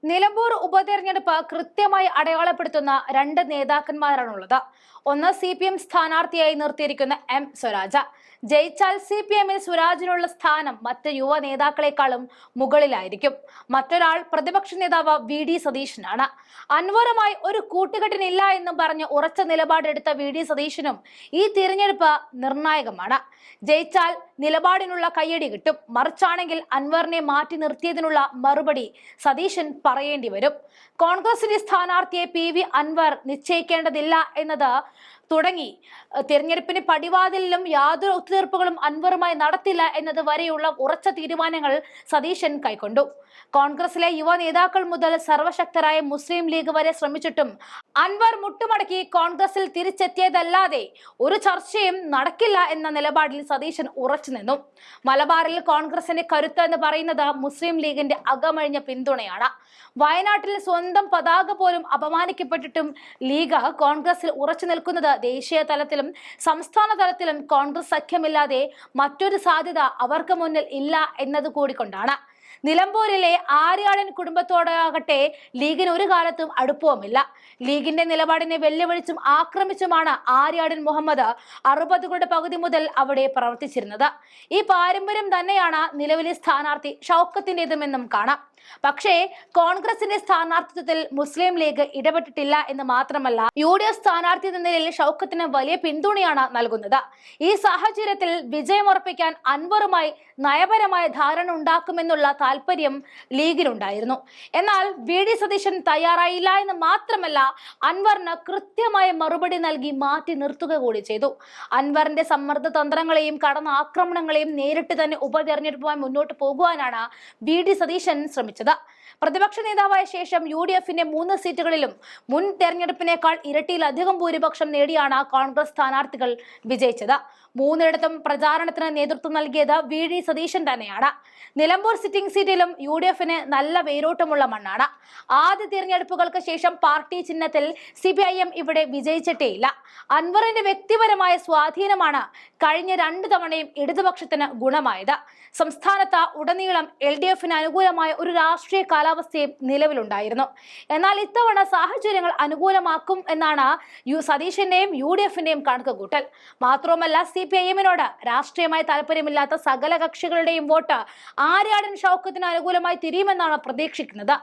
നിലമ്പൂർ ഉപതെരഞ്ഞെടുപ്പ് കൃത്യമായി അടയാളപ്പെടുത്തുന്ന രണ്ട് നേതാക്കന്മാരാണുള്ളത്. ഒന്ന് CPM സ്ഥാനാർത്ഥിയായി നിർത്തിയിരിക്കുന്ന M സ്വരാജ. ജയിച്ചാൽ CPMൽ സ്വരാജിനുള്ള സ്ഥാനം മറ്റ് യുവ നേതാക്കളെക്കാളും മുകളിലായിരിക്കും. മറ്റൊരാൾ പ്രതിപക്ഷ നേതാവ് VD സതീശനാണ്. അൻവറുമായി ഒരു കൂട്ടുകെട്ടിനില്ല എന്നും പറഞ്ഞ് ഉറച്ച നിലപാടെടുത്ത VD സതീശനും ഈ തിരഞ്ഞെടുപ്പ് നിർണായകമാണ്. ജയിച്ചാൽ നിലപാടിനുള്ള കയ്യടി കിട്ടും. മറിച്ചാണെങ്കിൽ അൻവറിനെ മാറ്റി നിർത്തിയതിനുള്ള മറുപടി സതീശൻ പറയേണ്ടി വരും. കോൺഗ്രസിന്റെ സ്ഥാനാർത്ഥിയെ PV അൻവർ നിശ്ചയിക്കേണ്ടതില്ല എന്നത് തുടങ്ങി തിരഞ്ഞെടുപ്പിന് പടിവാതിലും യാതൊരു ഒത്തുതീർപ്പുകളും അൻവറുമായി നടത്തില്ല എന്നത് വരെയുള്ള ഉറച്ച തീരുമാനങ്ങൾ സതീശൻ കൈക്കൊണ്ടു. കോൺഗ്രസിലെ യുവ നേതാക്കൾ മുതൽ സർവശക്തരായ മുസ്ലിം ലീഗ് വരെ ശ്രമിച്ചിട്ടും അൻവർ മുട്ടുമടക്കി കോൺഗ്രസിൽ തിരിച്ചെത്തിയതല്ലാതെ ഒരു ചർച്ചയും നടക്കില്ല എന്ന നിലപാടിൽ സതീശൻ ഉറച്ചു നിന്നു. മലബാറിൽ കോൺഗ്രസിന്റെ കരുത്ത് എന്ന് പറയുന്നത് മുസ്ലിം ലീഗിന്റെ അകമഴിഞ്ഞ പിന്തുണയാണ്. വയനാട്ടിൽ സ്വന്തം പതാക പോലും അപമാനിക്കപ്പെട്ടിട്ടും ലീഗ് കോൺഗ്രസിൽ ഉറച്ചു നിൽക്കുന്നത് ദേശീയ തലത്തിലും സംസ്ഥാന തലത്തിലും കോൺഗ്രസ് സഖ്യമില്ലാതെ മറ്റൊരു സാധ്യത അവർക്ക് മുന്നിൽ ഇല്ല എന്നതുകൂടി കൊണ്ടാണ്. നിലമ്പൂരിലെ ആര്യാടൻ കുടുംബത്തോടാകട്ടെ ലീഗിന് ഒരു കാലത്തും അടുപ്പവുമില്ല. ലീഗിന്റെ നിലപാടിനെ വെല്ലുവിളിച്ചും ആക്രമിച്ചുമാണ് ആര്യാടൻ മുഹമ്മദ് 60കളുടെ പകുതി മുതൽ അവിടെ പ്രവർത്തിച്ചിരുന്നത്. ഈ പാരമ്പര്യം തന്നെയാണ് നിലവിലെ സ്ഥാനാർത്ഥി ഷൗക്കത്തിന്റേതുമെന്നും കാണാം. പക്ഷേ കോൺഗ്രസിന്റെ സ്ഥാനാർത്ഥിത്വത്തിൽ മുസ്ലിം ലീഗ് ഇടപെട്ടിട്ടില്ല എന്ന് മാത്രമല്ല, UDF സ്ഥാനാർത്ഥി എന്ന നിലയിൽ ഷൗക്കത്തിന് വലിയ പിന്തുണയാണ് നൽകുന്നത്. ഈ സാഹചര്യത്തിൽ വിജയമുറപ്പിക്കാൻ അൻവറുമായി നയപരമായ ധാരണ ഉണ്ടാക്കുമെന്നുള്ള താല്പര്യം ലീഗിനുണ്ടായിരുന്നു. എന്നാൽ VD സതീശൻ തയ്യാറായില്ല എന്ന് മാത്രമല്ല, അൻവറിന് കൃത്യമായ മറുപടി നൽകി മാറ്റി നിർത്തുക കൂടി ചെയ്തു. അൻവറിന്റെ സമ്മർദ്ദ തന്ത്രങ്ങളെയും കടന്നാക്രമണങ്ങളെയും നേരിട്ട് തന്നെ ഉപതെരഞ്ഞെടുപ്പുമായി മുന്നോട്ട് പോകുവാനാണ് VD സതീശൻ ശ്രമിച്ചത്. പ്രതിപക്ഷ നേതാവായ ശേഷം UDFന്റെ 3 സീറ്റുകളിലും മുൻ തെരഞ്ഞെടുപ്പിനേക്കാൾ ഇരട്ടിയിലധികം ഭൂരിപക്ഷം നേടിയാണ് കോൺഗ്രസ് സ്ഥാനാർത്ഥികൾ വിജയിച്ചത്. 3ഇടത്തും പ്രചാരണത്തിന് നേതൃത്വം നൽകിയത് VD സതീശൻ തന്നെയാണ്. നിലമ്പൂർ സിറ്റിംഗ് സീറ്റിലും UDFന് നല്ല വേരോട്ടമുള്ള മണ്ണാണ്. ആദ്യ തിരഞ്ഞെടുപ്പുകൾക്ക് ശേഷം പാർട്ടി ചിഹ്നത്തിൽ CPIM ഇവിടെ വിജയിച്ചിട്ടേയില്ല. അൻവറിന്റെ വ്യക്തിപരമായ സ്വാധീനമാണ് കഴിഞ്ഞ 2 തവണയും ഇടതുപക്ഷത്തിന് ഗുണമായത്. സംസ്ഥാനത്ത് ഉടനീളം LDFന് അനുകൂലമായ ഒരു രാഷ്ട്രീയ കാലാവസ്ഥയും നിലവിലുണ്ടായിരുന്നു. എന്നാൽ ഇത്തവണ സാഹചര്യങ്ങൾ അനുകൂലമാക്കും എന്നാണ് സതീശന്റെയും UDFന്റെയും കണക്കുകൂട്ടൽ. മാത്രവുമല്ല, CPIMനോട് രാഷ്ട്രീയമായി താല്പര്യമില്ലാത്ത സകല കക്ഷികളുടെയും വോട്ട് ആര്യാടൻ ഷൗക്കത്തിന് അനുകൂലമായി തിരിയുമെന്നാണ് പ്രതീക്ഷിക്കുന്നത്.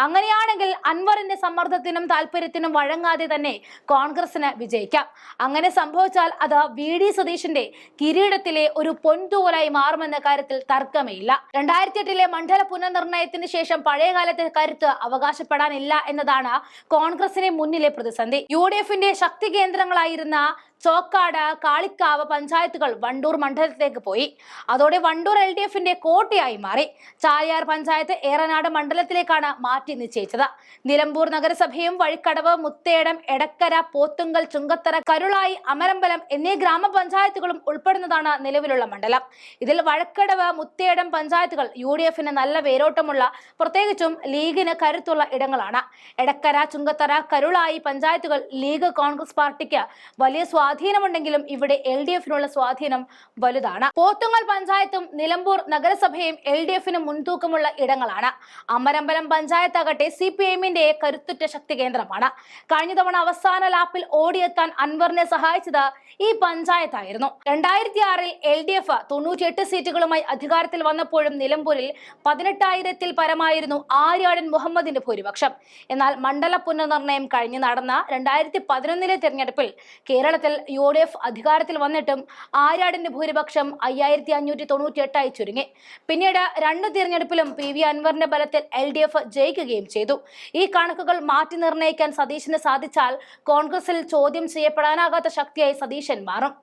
അങ്ങനെയാണെങ്കിൽ അൻവറിന്റെ സമ്മർദ്ദത്തിനും താല്പര്യത്തിനും വഴങ്ങാതെ തന്നെ കോൺഗ്രസിന് വിജയിക്കാം. അങ്ങനെ സംഭവിച്ചാൽ അത് VD സതീശന്റെ കിരീടത്തിലെ ഒരു പൊൻതൂവലായി മാറുമെന്ന കാര്യത്തിൽ തർക്കമേയില്ല. 2008 മണ്ഡല പുനർനിർണയത്തിന് ശേഷം പഴയകാലത്തെ കരുത്ത് അവകാശപ്പെടാനില്ല എന്നതാണ് കോൺഗ്രസിന് മുന്നിലെ പ്രതിസന്ധി. UDFന്റെ ശക്തി കേന്ദ്രങ്ങളായിരുന്ന ചോക്കാട്, കാളിക്കാവ് പഞ്ചായത്തുകൾ വണ്ടൂർ മണ്ഡലത്തിലേക്ക് പോയി. അതോടെ വണ്ടൂർ LDFന്റെ കോട്ടയായി മാറി. ചാലിയാർ പഞ്ചായത്ത് ഏറനാട് മണ്ഡലത്തിലേക്കാണ് മാറ്റി നിശ്ചയിച്ചത്. നിലമ്പൂർ നഗരസഭയും വഴിക്കടവ്, മുത്തേടം, എടക്കര, പോത്തുങ്കൽ, ചുങ്കത്തറ, കരുളായി, അമരമ്പലം എന്നീ ഗ്രാമപഞ്ചായത്തുകളും ഉൾപ്പെടുന്നതാണ് നിലവിലുള്ള മണ്ഡലം. ഇതിൽ വഴക്കടവ്, മുത്തേടം പഞ്ചായത്തുകൾ UDFന് നല്ല വേരോട്ടമുള്ള, പ്രത്യേകിച്ചും ലീഗിന് കരുത്തുള്ള ഇടങ്ങളാണ്. എടക്കര, ചുങ്കത്തറ, കരുളായി പഞ്ചായത്തുകൾ ലീഗ് കോൺഗ്രസ് പാർട്ടിക്ക് വലിയ സ്വാധീനമുണ്ടെങ്കിലും ഇവിടെ LDFനുള്ള സ്വാധീനം വലുതാണ്. പോത്തുങ്കൽ പഞ്ചായത്തും നിലമ്പൂർ നഗരസഭയും LDFന് മുൻതൂക്കമുള്ള ഇടങ്ങളാണ്. അമരമ്പലം പഞ്ചായത്താകട്ടെ CPIMന്റെ കരുത്തുറ്റ ശക്തി കേന്ദ്രമാണ്. കഴിഞ്ഞ തവണ അവസാന ലാപ്പിൽ ഓടിയെത്താൻ അൻവറിനെ സഹായിച്ചത് ഈ പഞ്ചായത്തായിരുന്നു. 2006 LDF 98 സീറ്റുകളുമായി അധികാരത്തിൽ വന്നപ്പോഴും നിലമ്പൂരിൽ 18,000-ൽ പരമായിരുന്നു ആര്യാടൻ മുഹമ്മദിന്റെ ഭൂരിപക്ഷം. എന്നാൽ മണ്ഡല പുനർനിർണയം കഴിഞ്ഞ് നടന്ന 2011 തെരഞ്ഞെടുപ്പിൽ കേരളത്തിൽ UDF അധികാരത്തിൽ വന്നിട്ടും ആര്യാടന്റെ ഭൂരിപക്ഷം 5,598 ചുരുങ്ങി. പിന്നീട് 2 തിരഞ്ഞെടുപ്പിലും PV അൻവറിന്റെ ബലത്തിൽ LDF ജയിക്കുകയും ചെയ്തു. ഈ കണക്കുകൾ മാറ്റി നിർണ്ണയിക്കാൻ സതീശന് സാധിച്ചാൽ കോൺഗ്രസിൽ ചോദ്യം ചെയ്യപ്പെടാനാകാത്ത ശക്തിയായി സതീശൻ മാറും.